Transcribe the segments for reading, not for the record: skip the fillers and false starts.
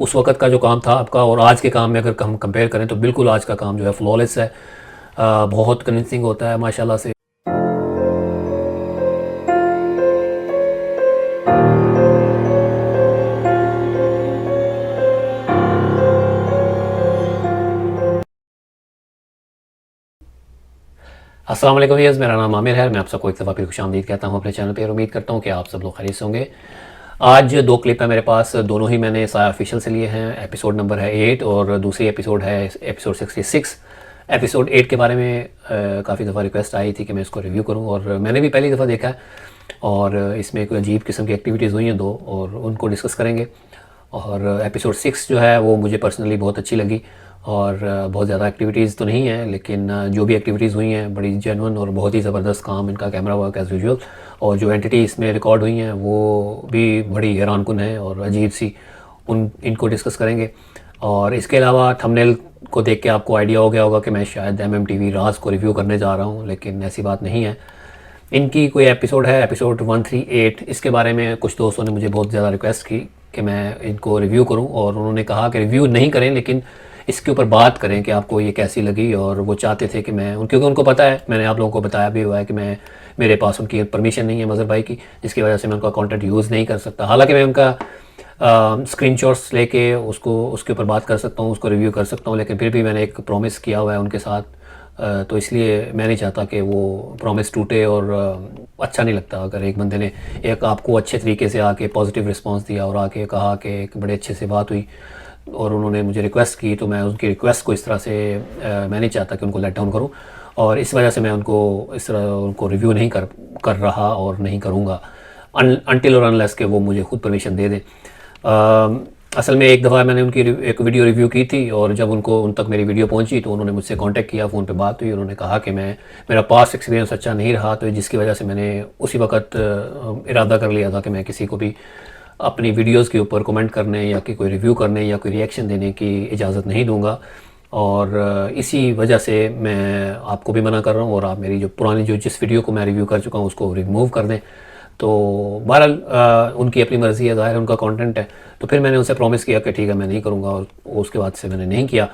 उस वक्त का जो काम था आपका और आज के काम में अगर हम कंपेयर करें तो बिल्कुल आज का काम जो है फ्लॉलेस है, बहुत कन्विंसिंग होता है माशाल्लाह से। अस्सलाम वालेकुम व्यूअर्स, मेरा नाम आमिर है। मैं आप सबको एक दफ़ा फिर खुशामदीद कहता हूँ अपने चैनल पे और उम्मीद करता हूँ कि आप सब लोग खैरियत से होंगे। आज दो क्लिप है मेरे पास, दोनों ही मैंने साया ऑफिशियल से लिए हैं। एपिसोड नंबर है 8 और दूसरी एपिसोड है एपिसोड 66। एपिसोड 8 के बारे में काफ़ी दफ़ा रिक्वेस्ट आई थी कि मैं इसको रिव्यू करूँ और मैंने भी पहली दफ़ा देखा है और इसमें कोई अजीब किस्म की एक्टिविटीज़ हुई हैं दो और उनको डिस्कस करेंगे। और एपिसोड 6 जो है वो मुझे पर्सनली बहुत अच्छी लगी और बहुत ज़्यादा एक्टिविटीज़ तो नहीं है, लेकिन जो भी एक्टिविटीज़ हुई हैं बड़ी जेन्युइन और बहुत ही ज़बरदस्त काम इनका कैमरा वर्क एज़ यूजुअल, और जो एंटिटी इसमें रिकॉर्ड हुई हैं वो भी बड़ी हैरानकुन है और अजीब सी। इनको डिस्कस करेंगे। और इसके अलावा थंबनेल को देख के आपको आइडिया हो गया होगा कि मैं शायद MMTV राज को रिव्यू करने जा रहा हूँ, लेकिन ऐसी बात नहीं है। इनकी कोई एपिसोड है एपिसोड 138, इसके बारे में कुछ दोस्तों ने मुझे बहुत ज़्यादा रिक्वेस्ट की कि मैं इनको रिव्यू करूं और उन्होंने कहा कि रिव्यू नहीं करें लेकिन इसके ऊपर बात करें कि आपको ये कैसी लगी। और वो चाहते थे कि मैं क्योंकि उनको पता है, मैंने आप लोगों को बताया भी हुआ है कि मेरे पास उनकी परमिशन नहीं है मज़हर भाई की, जिसकी वजह से मैं उनका कंटेंट यूज़ नहीं कर सकता। हालांकि मैं उनका स्क्रीनशॉट्स लेके उसके ऊपर बात कर सकता हूँ, उसको रिव्यू कर सकता हूँ, लेकिन फिर भी मैंने एक प्रॉमिस किया हुआ है उनके साथ, तो इसलिए मैं नहीं चाहता कि वो प्रॉमिस टूटे। और अच्छा नहीं लगता अगर एक बंदे ने एक आपको अच्छे तरीके से आके पॉजिटिव रिस्पांस दिया और आके कहा कि एक बड़े अच्छे से बात हुई और उन्होंने मुझे रिक्वेस्ट की, तो मैं उनकी रिक्वेस्ट को इस तरह से मैं नहीं चाहता कि उनको लेट डाउन करूँ और इस वजह से मैं इस तरह उनको रिव्यू नहीं कर रहा और नहीं करूँगा अनटिल और अनलेस के वो मुझे खुद परमिशन दे दें। असल में एक दफ़ा मैंने उनकी एक वीडियो रिव्यू की थी और जब उन तक मेरी वीडियो पहुंची तो उन्होंने मुझसे कांटेक्ट किया, फ़ोन पे बात हुई। उन्होंने कहा कि मेरा पास्ट एक्सपीरियंस अच्छा नहीं रहा, तो जिसकी वजह से मैंने उसी वक्त इरादा कर लिया था कि मैं किसी को भी अपनी वीडियोस के ऊपर कमेंट करने या कि कोई रिव्यू करने या कोई रिएक्शन देने की इजाज़त नहीं दूंगा। और इसी वजह से मैं आपको भी मना कर रहा हूँ और आप मेरी जो पुरानी जिस वीडियो को मैं रिव्यू कर चुका हूँ उसको रिमूव कर दें। तो बहरहाल उनकी अपनी मर्ज़ी है, ज़ाहिर उनका कंटेंट है। तो फिर मैंने उनसे प्रॉमिस किया कि ठीक है मैं नहीं करूँगा और उसके बाद से मैंने नहीं किया।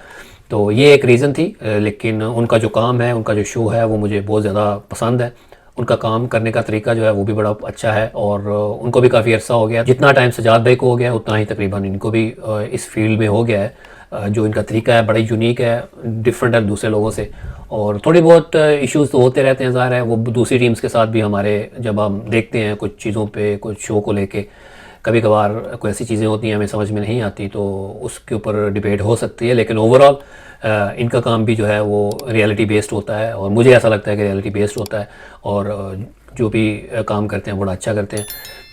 तो ये एक रीज़न थी, लेकिन उनका जो काम है, उनका जो शो है वो मुझे बहुत ज़्यादा पसंद है। उनका काम करने का तरीका जो है वो भी बड़ा अच्छा है और उनको भी काफ़ी अर्सा हो गया। जितना टाइम सजाद भाई को हो गया उतना ही तकरीबन इनको भी इस फील्ड में हो गया है। जो इनका तरीका है बड़ा यूनिक है, डिफरेंट है दूसरे लोगों से। और थोड़ी बहुत इश्यूज़ तो होते रहते हैं, ज़ाहिर है वो दूसरी टीम्स के साथ भी हमारे जब हम देखते हैं कुछ चीज़ों पे, कुछ शो को लेके कभी कभार कोई ऐसी चीज़ें होती हैं हमें समझ में नहीं आती, तो उसके ऊपर डिबेट हो सकती है। लेकिन ओवरऑल इनका काम भी जो है वो रियलिटी बेस्ड होता है और मुझे ऐसा लगता है कि रियलिटी बेस्ड होता है और जो भी काम करते हैं बड़ा अच्छा करते हैं।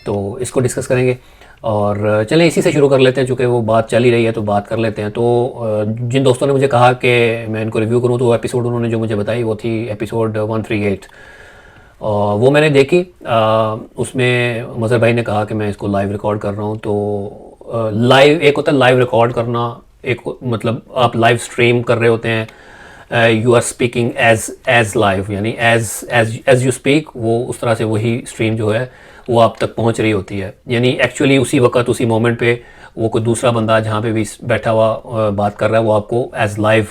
तो इसको डिस्कस करेंगे और चलें इसी से शुरू कर लेते हैं, चूँकि वो बात चल ही रही है तो बात कर लेते हैं। तो जिन दोस्तों ने मुझे कहा कि मैं इनको रिव्यू करूँ तो वो एपिसोड उन्होंने जो मुझे बताई वो थी एपिसोड 138 और वो मैंने देखी। उसमें मज़हर भाई ने कहा कि मैं इसको लाइव रिकॉर्ड कर रहा हूँ। तो लाइव एक होता है लाइव रिकॉर्ड करना, एक मतलब आप लाइव स्ट्रीम कर रहे होते हैं, you are speaking as live, यानी एज यू स्पीक वो उस तरह से वही स्ट्रीम जो है वो आप तक पहुंच रही होती है। यानी एक्चुअली उसी वक्त उसी मोमेंट पे वो कोई दूसरा बंदा जहाँ पे भी बैठा हुआ बात कर रहा है वो आपको एज लाइव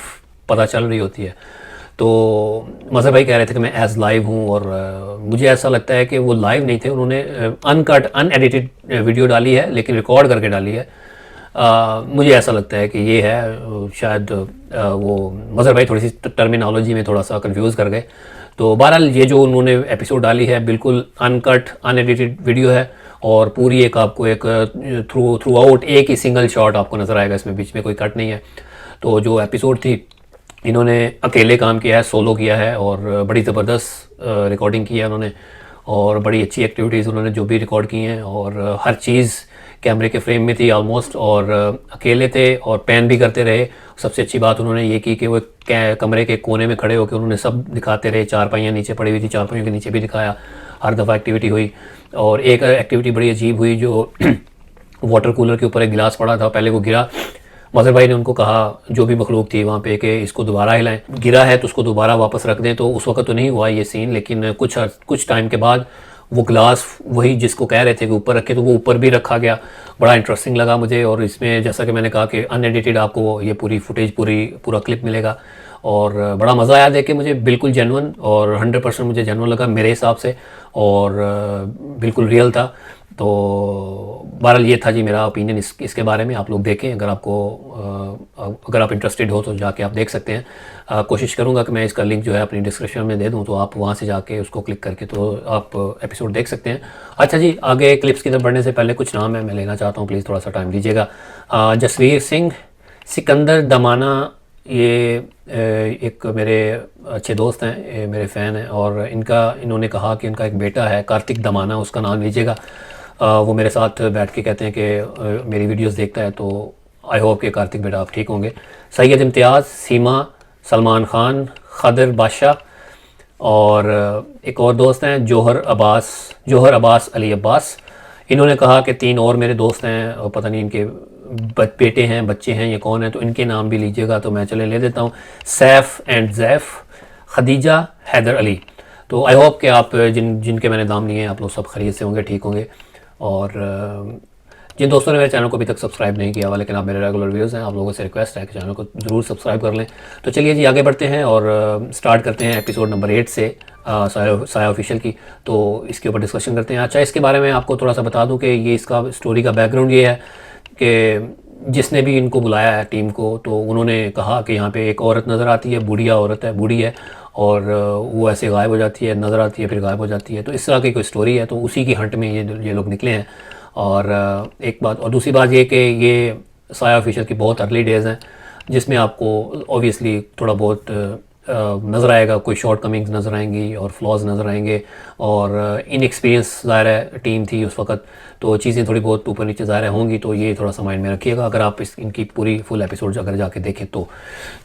पता चल रही होती है। तो मज़हर भाई कह रहे थे कि मैं एज लाइव हूँ और मुझे ऐसा लगता है कि वो लाइव नहीं थे, उन्होंने अनकट अनएडिटेड वीडियो डाली है लेकिन रिकॉर्ड करके डाली है। मुझे ऐसा लगता है कि ये है शायद वो मज़हर भाई थोड़ी सी टर्मिनोलॉजी में थोड़ा सा कंफ्यूज कर गए। तो बहरहाल ये जो उन्होंने एपिसोड डाली है बिल्कुल अनकट अनएडिटेड वीडियो है और पूरी एक आपको एक थ्रू आउट एक ही सिंगल शॉट आपको नज़र आएगा, इसमें बीच में कोई कट नहीं है। तो जो एपिसोड थी इन्होंने अकेले काम किया है, सोलो किया है और बड़ी ज़बरदस्त रिकॉर्डिंग की है उन्होंने और बड़ी अच्छी एक्टिविटीज़ उन्होंने जो भी रिकॉर्ड की हैं और हर चीज़ कैमरे के फ्रेम में थी ऑलमोस्ट और अकेले थे और पैन भी करते रहे। सबसे अच्छी बात उन्होंने ये की कि वो कमरे के कोने में खड़े होकर उन्होंने सब दिखाते रहे, चारपाइयाँ नीचे पड़ी हुई थी, चारपाइयों के नीचे भी दिखाया, हर दफ़ा एक्टिविटी हुई। और एक एक्टिविटी बड़ी अजीब हुई जो वाटर कूलर के ऊपर एक गिलास पड़ा था, पहले वो गिरा, मज़हर भाई ने उनको कहा जो भी मखलूक थी वहाँ पे कि इसको दोबारा हिलाएं, गिरा है तो उसको दोबारा वापस रख दें। तो उस वक्त तो नहीं हुआ ये सीन, लेकिन कुछ टाइम के बाद वो ग्लास वही जिसको कह रहे थे कि ऊपर रखे, तो वो ऊपर भी रखा गया। बड़ा इंटरेस्टिंग लगा मुझे। और इसमें जैसा कि मैंने कहा कि अनएडिटेड आपको ये पूरी फुटेज पूरा क्लिप मिलेगा, और बड़ा मज़ा आया देख के मुझे। बिल्कुल जेन्युइन और 100% मुझे जेन्युइन लगा मेरे हिसाब से, और बिल्कुल रियल था। तो बहरहाल ये था जी मेरा ओपिनियन इसके बारे में। आप लोग देखें, अगर आप इंटरेस्टेड हो तो जाके आप देख सकते हैं। कोशिश करूँगा कि मैं इसका लिंक जो है अपनी डिस्क्रिप्शन में दे दूँ, तो आप वहाँ से जाके उसको क्लिक करके तो आप एपिसोड देख सकते हैं। अच्छा जी, आगे क्लिप्स की तरफ बढ़ने से पहले कुछ नाम है मैं लेना चाहता हूँ, प्लीज़ थोड़ा सा टाइम दीजिएगा। जसवीर सिंह, सिकंदर दमाना, ये एक मेरे अच्छे दोस्त हैं, ये मेरे फ़ैन हैं, और इन्होंने कहा कि इनका एक बेटा है कार्तिक दमाना, उसका नाम लीजिएगा। वो मेरे साथ बैठ के कहते हैं कि मेरी वीडियोस देखता है, तो आई होप कि कार्तिक बेटा आप ठीक होंगे। सैयद इम्तियाज़, सीमा, सलमान ख़ान, खदर बादशाह, और एक और दोस्त हैं जौहर अब्बास अली अब्बास। इन्होंने कहा कि 3 और मेरे दोस्त हैं, और पता नहीं इनके बेटे हैं, बच्चे हैं, ये कौन है, तो इनके नाम भी लीजिएगा। तो मैं चले ले देता हूँ। सैफ़ एंड ज़ैफ़, खदीजा, हैदर अली। तो आई होप कि आप जिनके मैंने नाम लिए हैं आप लोग सब खरीद से होंगे, ठीक होंगे। और जिन दोस्तों ने मेरे चैनल को अभी तक सब्सक्राइब नहीं किया हुआ लेकिन आप मेरे रेगुलर व्यूज़ हैं, आप लोगों से रिक्वेस्ट है कि चैनल को ज़रूर सब्सक्राइब कर लें। तो चलिए जी आगे बढ़ते हैं और स्टार्ट करते हैं एपिसोड नंबर 8 से साया ऑफिशियल की। तो इसके ऊपर डिस्कशन करते हैं। अच्छा, इसके बारे में आपको थोड़ा सा बता दूं कि ये इसका स्टोरी का बैकग्राउंड ये है कि जिसने भी इनको बुलाया है टीम को, तो उन्होंने कहा कि यहाँ पे एक औरत नज़र आती है, बूढ़िया औरत है, बूढ़ी है, और वो ऐसे गायब हो जाती है, नज़र आती है फिर गायब हो जाती है। तो इस तरह की कोई स्टोरी है, तो उसी की हंट में ये लोग निकले हैं। और एक बात, और दूसरी बात ये कि ये साया ऑफिशियल की बहुत अर्ली डेज़ हैं, जिसमें आपको ऑब्वियसली थोड़ा बहुत नज़र आएगा, कोई शॉर्ट कमिंग्स नज़र आएंगी और फ्लॉज नज़र आएंगे, और इनएक्सपीरियंस ज़ाहिर है टीम थी उस वक्त, तो चीज़ें थोड़ी बहुत ऊपर नीचे ज़ाहिर होंगी। तो ये थोड़ा सा माइंड में रखिएगा अगर आप इनकी पूरी फुल एपिसोड अगर जाके देखें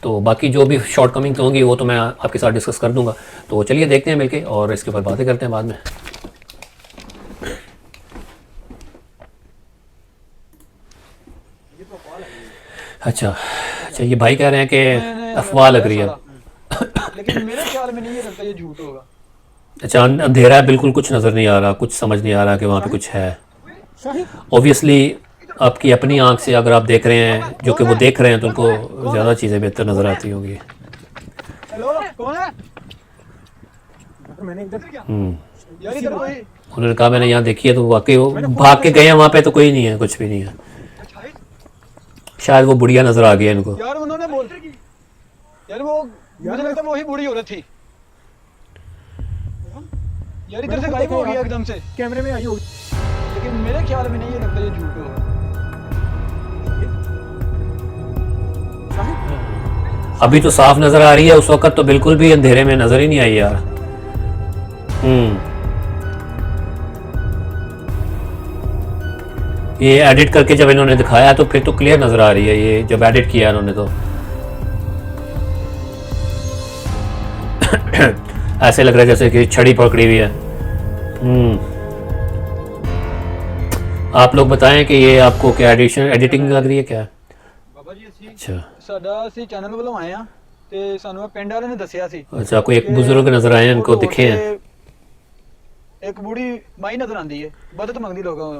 तो बाकी जो भी शॉर्ट कमिंग्स होंगी वो तो मैं आपके साथ डिस्कस कर दूँगा। तो चलिए देखते हैं मिलके, और इसके ऊपर बातें करते हैं बाद में। अच्छा, ये भाई कह रहे हैं कि अफवाह लग रही है, लेकिन मेरे ख्याल में नहीं ये लगता ये झूठ होगा। अच्छा अंधेरा है, बिल्कुल कुछ नज़र नहीं आ रहा, कुछ समझ नहीं आ रहा कि वहाँ पे कुछ है। ऑब्वियसली आपकी अपनी आंख से अगर आप देख रहे हैं, जो कि वो देख रहे हैं, तो उनको ज़्यादा चीज़ें बेहतर नज़र आती होंगी। हेलो, कौन है? मैंने इधर यार इधर कोई, उन्होंने कहा मैंने यहाँ देखी है, तो वाकई वो भाग के गए हैं वहाँ पे, तो कोई नहीं है, कुछ भी नहीं है। शायद वो बुढ़िया नज़र आ गया इनको। यार उन्होंने बोल यार वो मुझे लगता है वही बूढ़ी औरत थी यार, इधर से गायब हो गया एकदम से, कैमरे में आई होगी, लेकिन मेरे ख्याल में नहीं ये लगता ये झूठ होगा। अभी तो साफ नज़र आ रही है, उस वक्त तो बिल्कुल भी अंधेरे में नज़र ही नहीं आई यार। ये एडिट करके जब इन्होंने दिखाया तो फिर तो क्लियर नज़र आ रही है, ये जब एडिट किया इन्होंने तो ऐसे लग रहा है जैसे कि छड़ी पकड़ी हुई है। आप लोग बताएं कि ये आपको क्या एडिटिंग लग रही है क्या? बाबा जी ਅਸੀਂ अच्छा ਸਾਡਾ ਅਸੀਂ ਚੈਨਲ ਵੱਲੋਂ ਆਏ ਆ ਤੇ ਸਾਨੂੰ ਪਿੰਡ ਵਾਲਿਆਂ ਨੇ ਦੱਸਿਆ ਸੀ। अच्छा, कोई एक बुजुर्ग नजर आए हैं, इनको दिखे हैं। एक बूढ़ी माई नजर आंदी है, मदद मंगदी लोगों को।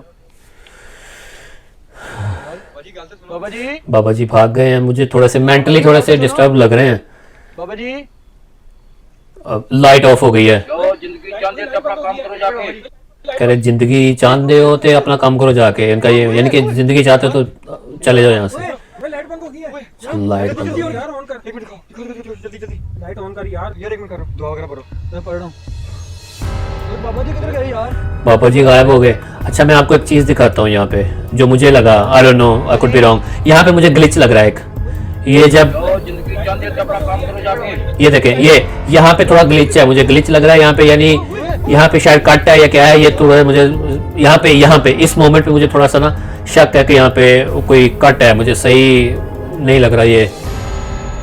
बाबा जी भाग गए हैं, मुझे थोड़े से मेंटली थोड़े से डिस्टर्ब लग रहे हैं। बाबा जी लाइट ऑफ हो गई है, कह रहे जिंदगी चाहते हो तो अपना काम करो जाके। इनका ये यानी कि जिंदगी चाहते हो तो चले जाओ यहाँ से। लाइट बंद हो गई है, लाइट बंद हो गई। यार ऑन कर, एक मिनट जल्दी लाइट ऑन कर यार एक मिनट करो, दुआ वगैरह पढ़ो, मैं पढ़ रहा हूँ। बाबा जी किधर गए यार? बाबा जी गायब हो गए। अच्छा मैं आपको एक चीज़ दिखाता हूँ यहाँ पे, जो मुझे लगा, I don't know, I could be wrong. यहाँ पे मुझे ग्लिच लग रहा है एक, ये जब ये देखें, ये यहाँ पे थोड़ा ग्लिच है, मुझे ग्लिच लग रहा है यहाँ पे, यानी यहाँ पे शायद कट है या क्या है, ये थोड़ा मुझे यहाँ पे इस मोमेंट पे मुझे थोड़ा सा ना शक है कि यहाँ पे कोई कट है, मुझे सही नहीं लग रहा ये।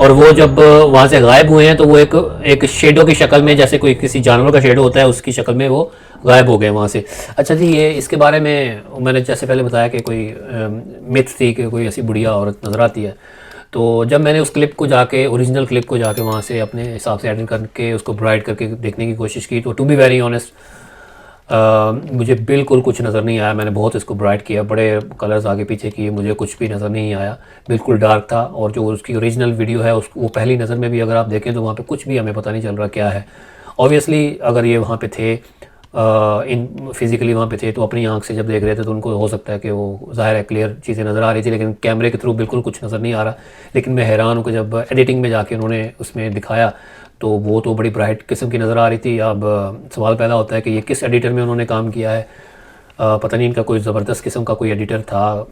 और वो जब वहाँ से गायब हुए हैं तो वो एक शेडो की शक्ल में, जैसे कोई किसी जानवर का शेडो होता है उसकी शक्ल में वो गायब हो गए वहाँ से। अच्छा जी, ये इसके बारे में मैंने जैसे पहले बताया कि कोई मिथ थी कि कोई ऐसी बुढ़िया औरत नज़र आती है। तो जब मैंने उस क्लिप को जाके, ओरिजिनल क्लिप को जाके वहाँ से अपने हिसाब से एडिट करके उसको ब्राइट करके देखने की कोशिश की, तो टू बी वेरी ऑनेस्ट मुझे बिल्कुल कुछ नज़र नहीं आया। मैंने बहुत इसको ब्राइट किया, बड़े कलर्स आगे पीछे किए, मुझे कुछ भी नज़र नहीं आया, बिल्कुल डार्क था। और जो उसकी ओरिजिनल वीडियो है उस वो पहली नज़र में भी अगर आप देखें तो वहाँ पे कुछ भी हमें पता नहीं चल रहा क्या है। ऑब्वियसली अगर ये वहाँ पे थे, इन फिज़िकली वहाँ पे थे, तो अपनी आंख से जब देख रहे थे तो उनको हो सकता है कि वो ज़ाहिर है क्लियर चीज़ें नज़र आ रही थी, लेकिन कैमरे के थ्रू बिल्कुल कुछ नज़र नहीं आ रहा। लेकिन मैं हैरान हूँ कि जब एडिटिंग में जाके उन्होंने उसमें दिखाया तो वो तो बड़ी ब्राइट किस्म की नज़र आ रही थी। अब सवाल पैदा होता है कि ये किस एडिटर में उन्होंने काम किया है। पता नहीं, इनका कोई ज़बरदस्त किस्म का कोई एडिटर था,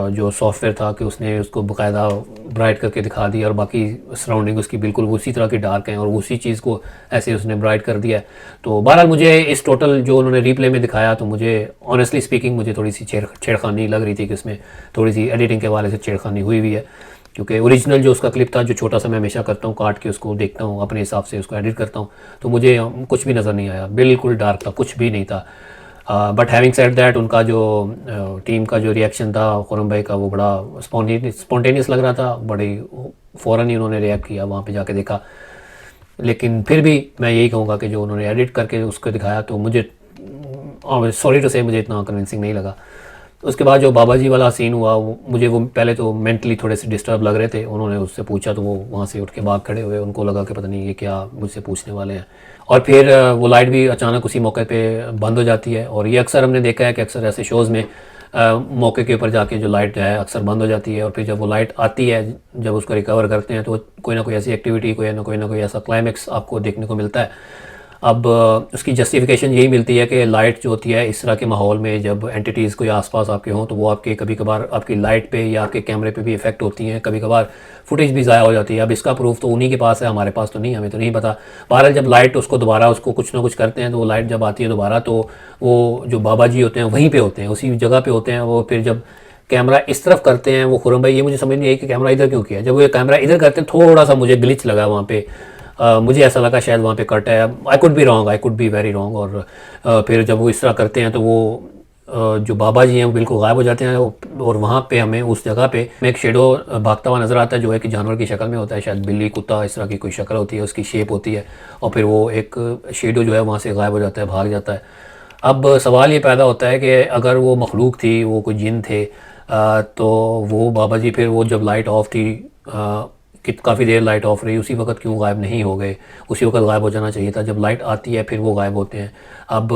जो सॉफ्टवेयर था कि उसने उसको बाकायदा ब्राइट करके दिखा दिया और बाकी सराउंडिंग उसकी बिल्कुल उसी तरह की डार्क हैं और उसी चीज़ को ऐसे उसने ब्राइट कर दिया है। तो बहरहाल मुझे इस टोटल जो उन्होंने रीप्ले में दिखाया तो मुझे ऑनेस्टली स्पीकिंग मुझे थोड़ी सी छेड़खानी लग रही थी कि उसमें थोड़ी सी एडिटिंग के हवाले से छेड़खानी हुई हुई है। क्योंकि ओरिजिनल जो उसका क्लिप था, जो छोटा सा मैं हमेशा करता हूँ, काट के उसको देखता हूँ, अपने हिसाब से उसको एडिट करता हूँ, तो मुझे कुछ भी नज़र नहीं आया, बिल्कुल डार्क था, कुछ भी नहीं था। बट हैविंग सेड दैट, उनका जो टीम का जो रिएक्शन था खुरम भाई का, वो बड़ा स्पॉन्टेनियस लग रहा था, बड़ी फ़ौरन ही उन्होंने रिएक्ट किया वहाँ पे जाके देखा। लेकिन फिर भी मैं यही कहूँगा कि जो उन्होंने एडिट करके उसको दिखाया तो मुझे, सॉरी टू से, मुझे इतना कन्विंसिंग नहीं लगा। उसके बाद जो बाबा जी वाला सीन हुआ, मुझे वो पहले तो मेंटली थोड़े से डिस्टर्ब लग रहे थे। उन्होंने उससे पूछा तो वो वहाँ से उठ के भाग खड़े हुए, उनको लगा कि पता नहीं ये क्या मुझसे पूछने वाले हैं। और फिर वो लाइट भी अचानक उसी मौके पे बंद हो जाती है। और ये अक्सर हमने देखा है कि अक्सर ऐसे शोज़ में मौके के ऊपर जाके जो लाइट है अक्सर बंद हो जाती है, और फिर जब वो लाइट आती है, जब उसको रिकवर करते हैं तो कोई ना कोई ऐसी एक्टिविटी, कोई ना कोई ऐसा क्लाइमेक्स आपको देखने को मिलता है। अब उसकी जस्टिफिकेशन यही मिलती है कि लाइट जो होती है इस तरह के माहौल में, जब एंटिटीज़ कोई आसपास आपके हों तो वो आपके कभी कभार आपकी लाइट पे या आपके कैमरे पे भी इफ़ेक्ट होती हैं, कभी कभार फुटेज भी ज़ाया हो जाती है। अब इसका प्रूफ तो उन्हीं के पास है, हमारे पास तो नहीं, हमें तो नहीं पता। बहरहाल जब लाइट उसको दोबारा उसको कुछ ना कुछ करते हैं तो वो लाइट जब आती है दोबारा, तो वो जो बाबा जी होते हैं वहीं पर होते हैं, उसी जगह पर होते हैं। वो फिर जब कैमरा इस तरफ करते हैं, वो खुरम भाई, ये मुझे समझ नहीं आई कि कैमरा इधर क्यों किया। जब वो कैमरा इधर करते हैं थोड़ा सा मुझे ग्लिच लगा वहाँ पे, मुझे ऐसा लगा शायद वहाँ पे कट है। I could be wrong, I could be very wrong. और फिर जब वो इस तरह करते हैं तो वो जो बाबा जी हैं वो बिल्कुल गायब हो जाते हैं। और वहाँ पे हमें उस जगह पे एक शेडो भागता हुआ नज़र आता है, जो है कि जानवर की शक्ल में होता है, शायद बिल्ली, कुत्ता, इस तरह की कोई शक्ल होती है, उसकी शेप होती है। और फिर वो एक शेडो जो है वहाँ से गायब हो जाता है, भाग जाता है। अब सवाल ये पैदा होता है कि अगर वो मखलूक थी, वो कोई जिन थे, तो वो बाबा जी फिर वो जब लाइट ऑफ थी, कि काफ़ी देर लाइट ऑफ रही, उसी वक्त क्यों गायब नहीं हो गए? उसी वक्त गायब हो जाना चाहिए था। जब लाइट आती है फिर वो गायब होते हैं। अब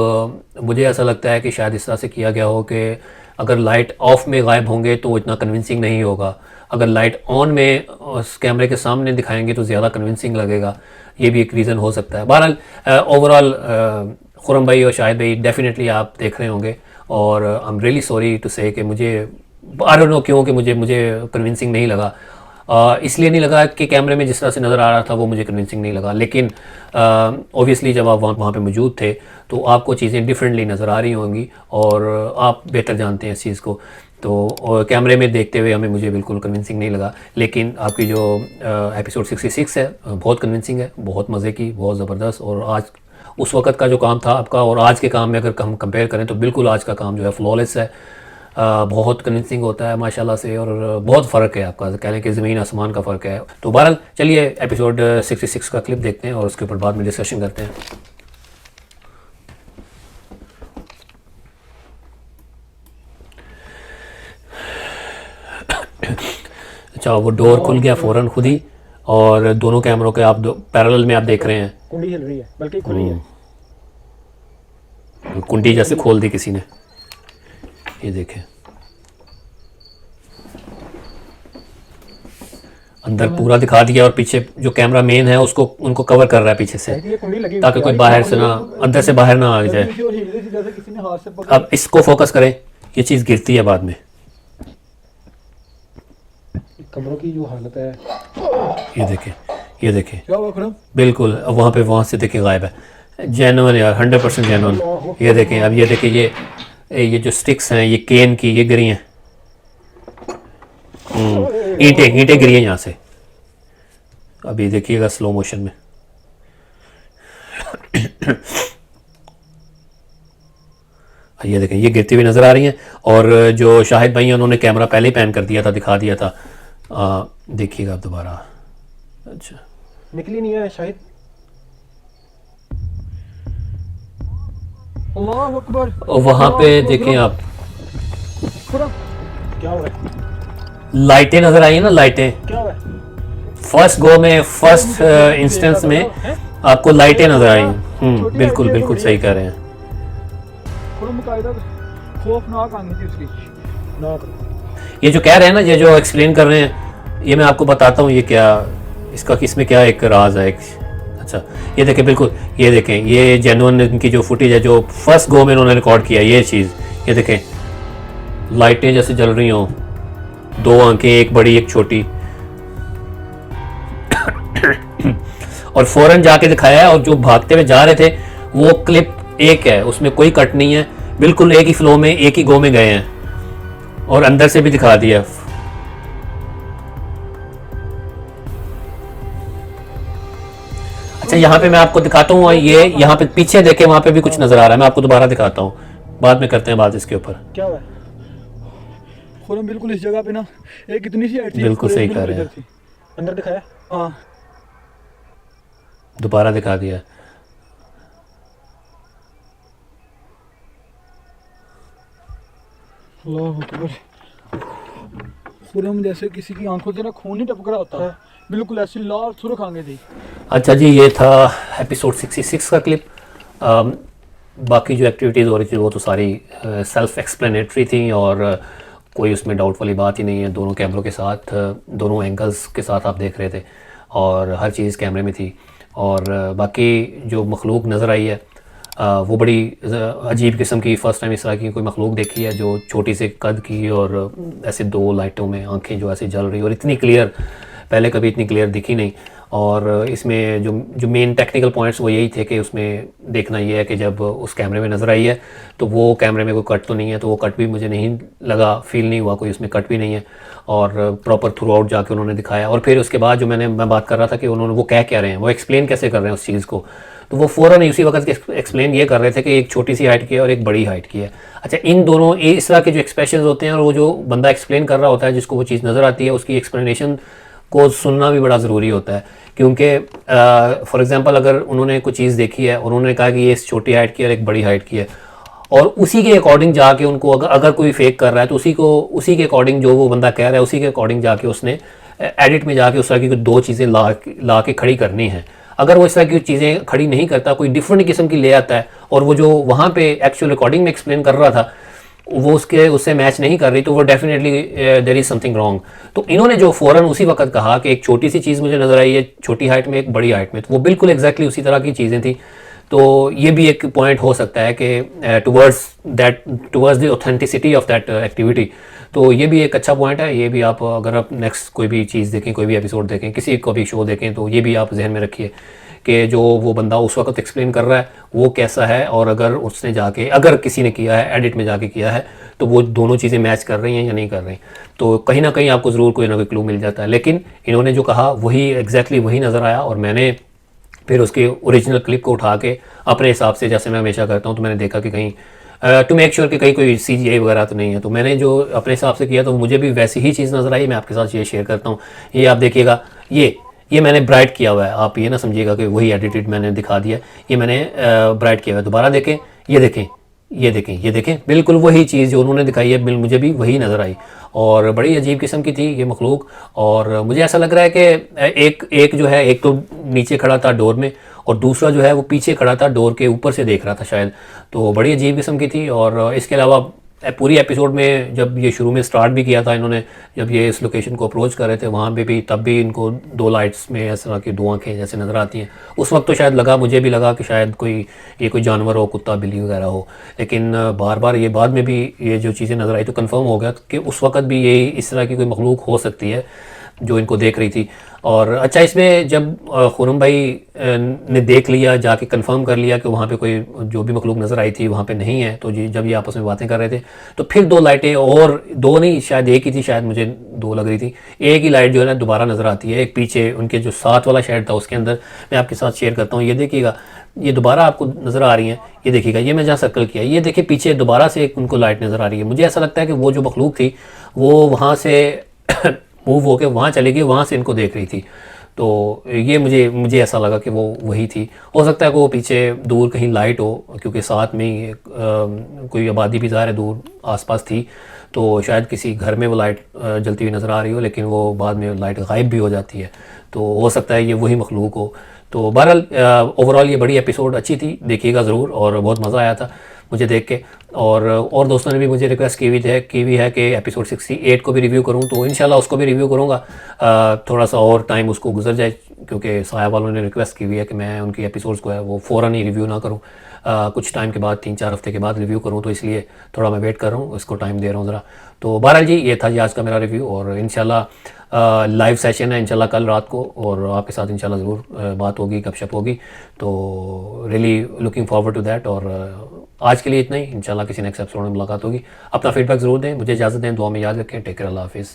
मुझे ऐसा लगता है कि शायद इस तरह से किया गया हो कि अगर लाइट ऑफ में गायब होंगे तो वो इतना कन्विंसिंग नहीं होगा, अगर लाइट ऑन में उस कैमरे के सामने दिखाएंगे तो ज़्यादा कन्विंसिंग लगेगा। ये भी एक रीज़न हो सकता है। बहरहाल ओवरऑल खुरम भाई और शाहिद भाई डेफिनेटली आप देख रहे होंगे, और I am really sorry to say कि मुझे आई डोंट नो क्यों कि मुझे कन्विंसिंग नहीं लगा। इसलिए नहीं लगा कि कैमरे में जिस तरह से नज़र आ रहा था वो मुझे कन्विंसिंग नहीं लगा, लेकिन ऑब्वियसली जब आप वहाँ पे मौजूद थे तो आपको चीज़ें डिफरेंटली नज़र आ रही होंगी और आप बेहतर जानते हैं इस चीज़ को। तो कैमरे में देखते हुए मुझे बिल्कुल कन्विंसिंग नहीं लगा, लेकिन आपकी जो एपिसोड 66 है बहुत कन्विंसिंग है, बहुत मज़े की, बहुत ज़बरदस्त। और आज उस वक़्त का जो काम था आपका और आज के काम में अगर हम कंपेयर करें तो बिल्कुल आज का काम जो है फ्लॉलेस है, बहुत कन्विंसिंग होता है माशाल्लाह से, और बहुत फ़र्क है, आपका कहने कि ज़मीन आसमान का फ़र्क है। तो बहरहाल चलिए एपिसोड 66 का क्लिप देखते हैं और उसके ऊपर बाद में डिस्कशन करते हैं। अच्छा, वो डोर खुल गया फ़ौरन खुद ही, और दोनों कैमरों के आप पैरेलल में आप देख रहे हैं, कुंडी हिल रही है, बल्कि खुली है। कुंडी जैसे खोल दी किसी ने, ये देखें अंदर पूरा दिखा दिया, और पीछे जो कैमरा मेन है उसको उनको कवर कर रहा है पीछे से, ताकि कोई बाहर से ना, अंदर से बाहर ना आ जाए। अब इसको फोकस करें, ये चीज़ गिरती है बाद में। कमरों की जो हालत है, ये देखें, ये देखें, क्या हुआ खुरम? बिल्कुल अब वहाँ से देखें गायब है, जेन्युइन यार, 100% जेन्युइन। ये देखें, अब ये देखें, ये जो स्टिक्स हैं ये केन की, ये गिरी हैं, ईंटें गिरी हैं यहाँ से। अभी देखिएगा स्लो मोशन में, ये देखें, ये गिरती हुई नज़र आ रही हैं। और जो शाहिद भाई हैं उन्होंने कैमरा पहले ही पैन कर दिया था, दिखा दिया था, देखिएगा अब दोबारा। अच्छा, निकली नहीं है शायद। अल्लाह अकबर। और वहाँ पे अल्लाह अकबर। देखें आप, खुदा, क्या हो रहा है? लाइटें नजर आई है ना, लाइटें क्या हो रहा है? फर्स्ट गो में, फर्स्ट इंस्टेंस में आपको लाइटें नजर आई। छोटी बिल्कुल लाइटें तो बिल्कुल बड़ी सही है। कह रहे हैं। थोड़ा मुकायदा खौफनाक आंगी थी उसकी। ना करो। ये जो कह रहे हैं ना, ये जो एक्सप्लेन कर रहे हैं, ये मैं आपको बताता हूँ ये क्या, इसका इसमें क्या एक राज है एक। अच्छा, ये देखें, बिल्कुल ये देखें, ये जेन्युइन इनकी जो फुटेज है जो फर्स्ट गो में इन्होंने रिकॉर्ड किया, ये चीज़ ये देखें, लाइटें जैसे जल रही हों, दो आंखें, एक बड़ी एक छोटी, और फौरन जाके दिखाया है। और जो भागते हुए जा रहे थे वो क्लिप एक है, उसमें कोई कट नहीं है, बिल्कुल एक ही फ्लो में एक ही गो में गए हैं, और अंदर से भी दिखा दिया। अच्छा, यहाँ पे मैं आपको दिखाता हूँ, ये यहाँ पे पीछे देखें, वहां पे भी कुछ नजर आ रहा है, मैं आपको दोबारा दिखाता हूँ, बाद में करते हैं बात इसके ऊपर। क्या हुआ? खुरम बिल्कुल इस जगह पे ना एक इतनी सी हाइट थी, बिल्कुल सही बिल्कुल कह रहे हैं। इधर थी। अंदर दिखाया? हाँ। दोबारा दिखा दिया। अल्लाह अकबर। खुरम जैसे किसी की आंखों से ना खून ही टपक रहा होता है, बिल्कुल ऐसी लाल सुर्ख आंखें थी। अच्छा जी, ये था एपिसोड 66 का क्लिप। बाकी जो एक्टिविटीज़ हो रही थी वो तो सारी सेल्फ एक्सप्लेनेटरी थी, और कोई उसमें डाउट वाली बात ही नहीं है। दोनों कैमरों के साथ, दोनों एंगल्स के साथ आप देख रहे थे, और हर चीज़ कैमरे में थी। और बाकी जो मखलूक नज़र आई है वो बड़ी अजीब किस्म की, फ़र्स्ट टाइम इस तरह की कोई मखलूक देखी है, जो छोटी से कद की और ऐसे दो लाइटों में आंखें जो ऐसे जल रही, और इतनी क्लियर, पहले कभी इतनी क्लियर दिखी नहीं। और इसमें जो जो मेन टेक्निकल पॉइंट्स वो यही थे कि उसमें देखना ये है कि जब उस कैमरे में नज़र आई है तो वो कैमरे में कोई कट तो नहीं है, तो वो कट भी मुझे नहीं लगा, फील नहीं हुआ कोई उसमें कट भी नहीं है, और प्रॉपर थ्रू आउट जाके उन्होंने दिखाया। और फिर उसके बाद जो मैं बात कर रहा था कि उन्होंने वो क्या कह रहे हैं, वो एक्सप्लेन कैसे कर रहे हैं उस चीज़ को, तो वो फ़ौरन ही उसी वक्त एक्सप्लेन ये कर रहे थे कि एक छोटी सी हाइट की है और एक बड़ी हाइट की है। अच्छा, इन दोनों इस तरह के जो एक्सप्रेशन होते हैं, और वो जो बंदा एक्सप्लेन कर रहा होता है जिसको वो चीज़ नज़र आती है, उसकी एक्सप्लेनेशन को सुनना भी बड़ा ज़रूरी होता है। क्योंकि फॉर एग्जांपल अगर उन्होंने कोई चीज़ देखी है और उन्होंने कहा कि ये इस छोटी हाइट की है और एक बड़ी हाइट की है, और उसी के अकॉर्डिंग जाके उनको अगर कोई फेक कर रहा है तो उसी के अकॉर्डिंग जो वो बंदा कह रहा है उसी के अकॉर्डिंग जाके उसने एडिट में जाके उस तरह की दो चीज़ें ला के खड़ी करनी है। अगर वो इस तरह की चीज़ें खड़ी नहीं करता, कोई डिफरेंट किस्म की ले आता है, और वो जो वहाँ पे एक्चुअल रिकॉर्डिंग में एक्सप्लेन कर रहा था वो उससे मैच नहीं कर रही, तो वो definitely there is something wrong. तो इन्होंने जो फ़ौरन उसी वक्त कहा कि एक छोटी सी चीज़ मुझे नज़र आई है, छोटी हाइट में एक बड़ी हाइट में, तो वो बिल्कुल एग्जैक्टली उसी तरह की चीज़ें थी। तो ये भी एक पॉइंट हो सकता है कि towards the authenticity of that activity. तो ये भी एक अच्छा पॉइंट है। ये भी आप अगर आप नेक्स्ट कोई भी चीज़ देखें, कोई भी एपिसोड देखें, किसी को भी शो देखें, तो ये भी आप जहन में रखिए कि जो वो बंदा उस वक्त एक्सप्लेन कर रहा है वो कैसा है, और अगर किसी ने किया है, एडिट में जाके किया है, तो वो दोनों चीज़ें मैच कर रही हैं या नहीं कर रही, तो कहीं ना कहीं आपको ज़रूर कोई ना कोई क्लू मिल जाता है। लेकिन इन्होंने जो कहा वही एग्जैक्टली वही नज़र आया, और मैंने फिर उसके ओरिजिनल क्लिप को उठा के अपने हिसाब से, जैसे मैं हमेशा करता हूँ, तो मैंने देखा कि कहीं टू मेक श्योर कि कहीं कोई CGI वगैरह तो नहीं है, तो मैंने जो अपने हिसाब से किया तो मुझे भी वैसी ही चीज़ नज़र आई। मैं आपके साथ ये शेयर करता हूँ। ये आप देखिएगा, ये मैंने ब्राइट किया हुआ है, आप ये ना समझिएगा कि वही एडिटेड मैंने दिखा दिया, ये मैंने ब्राइट किया हुआ है। दोबारा देखें, ये देखें, बिल्कुल वही चीज़ जो उन्होंने दिखाई है मुझे भी वही नज़र आई, और बड़ी अजीब किस्म की थी ये मखलूक। और मुझे ऐसा लग रहा है कि एक जो है, एक तो नीचे खड़ा था डोर में, और दूसरा जो है वो पीछे खड़ा था, डोर के ऊपर से देख रहा था शायद, तो बड़ी अजीब किस्म की थी। और इसके अलावा पूरी एपिसोड में जब ये शुरू में स्टार्ट भी किया था इन्होंने, जब ये इस लोकेशन को अप्रोच कर रहे थे वहाँ पे भी, तब भी इनको दो लाइट्स में इस तरह की दो आंखें जैसे नज़र आती हैं। उस वक्त तो शायद मुझे भी लगा कि शायद ये कोई जानवर हो, कुत्ता बिल्ली वगैरह हो, लेकिन बार बार ये बाद में भी ये जो चीज़ें नज़र आई तो कंफर्म हो गया कि उस वक्त भी ये इस तरह की कोई मखलूक हो सकती है जो इनको देख रही थी। और अच्छा, इसमें जब खुरम भाई ने देख लिया, जाके कंफर्म कर लिया कि वहाँ पे कोई जो भी मखलूक नज़र आई थी वहाँ पे नहीं है, तो जब ये आपस में बातें कर रहे थे तो फिर दो लाइटें, और दो नहीं शायद एक ही थी, शायद मुझे दो लग रही थी, एक ही लाइट जो है ना दोबारा नज़र आती है, एक पीछे उनके जो साथ वाला शेड था उसके अंदर। मैं आपके साथ शेयर करता हूँ, ये देखिएगा, ये दोबारा आपको नज़र आ रही है, ये देखिएगा, ये मैं जहाँ सर्कल किया, ये देखिए पीछे दोबारा से उनको लाइट नज़र आ रही है। मुझे ऐसा लगता है कि वो जो मखलूक थी वो वहाँ से मूव होकर वहाँ चली गई, वहाँ से इनको देख रही थी। तो ये मुझे ऐसा लगा कि वो वही थी। हो सकता है कि वो पीछे दूर कहीं लाइट हो, क्योंकि साथ में ही कोई आबादी भी ज़ाहिर है दूर आसपास थी, तो शायद किसी घर में वो लाइट जलती हुई नज़र आ रही हो, लेकिन वो बाद में लाइट गायब भी हो जाती है, तो हो सकता है ये वही मखलूक हो। तो बहरहाल ओवरऑल ये बड़ी एपिसोड अच्छी थी, देखिएगा ज़रूर, और बहुत मज़ा आया था मुझे देख के। और दोस्तों ने भी मुझे रिक्वेस्ट की हुई है कि एपिसोड 68 को भी रिव्यू करूं, तो इंशाल्लाह उसको भी रिव्यू करूंगा। थोड़ा सा और टाइम उसको गुजर जाए, क्योंकि साया वालों ने रिक्वेस्ट की हुई है कि मैं उनकी एपिसोड्स को है वो फ़ौरन ही रिव्यू ना करूं, कुछ टाइम के बाद 3-4 हफ्ते के बाद रिव्यू करूं, तो इसलिए थोड़ा मैं वेट कर रहा हूं, इसको टाइम दे रहा हूं ज़रा। तो बहरहाल जी, ये था जी आज का मेरा रिव्यू, और इंशाल्लाह लाइव सेशन है इंशाल्लाह कल रात को, और आपके साथ इंशाल्लाह ज़रूर बात होगी, गपशप होगी, तो really looking forward to that. और आज के लिए इतना ही, इंशाल्लाह किसी नेक्स्ट एपिसोड में मुलाकात होगी। अपना फीडबैक ज़रूर दें, मुझे इजाज़त दें, दुआ में याद रखें। टेक केयर, अल्लाह हाफिज़।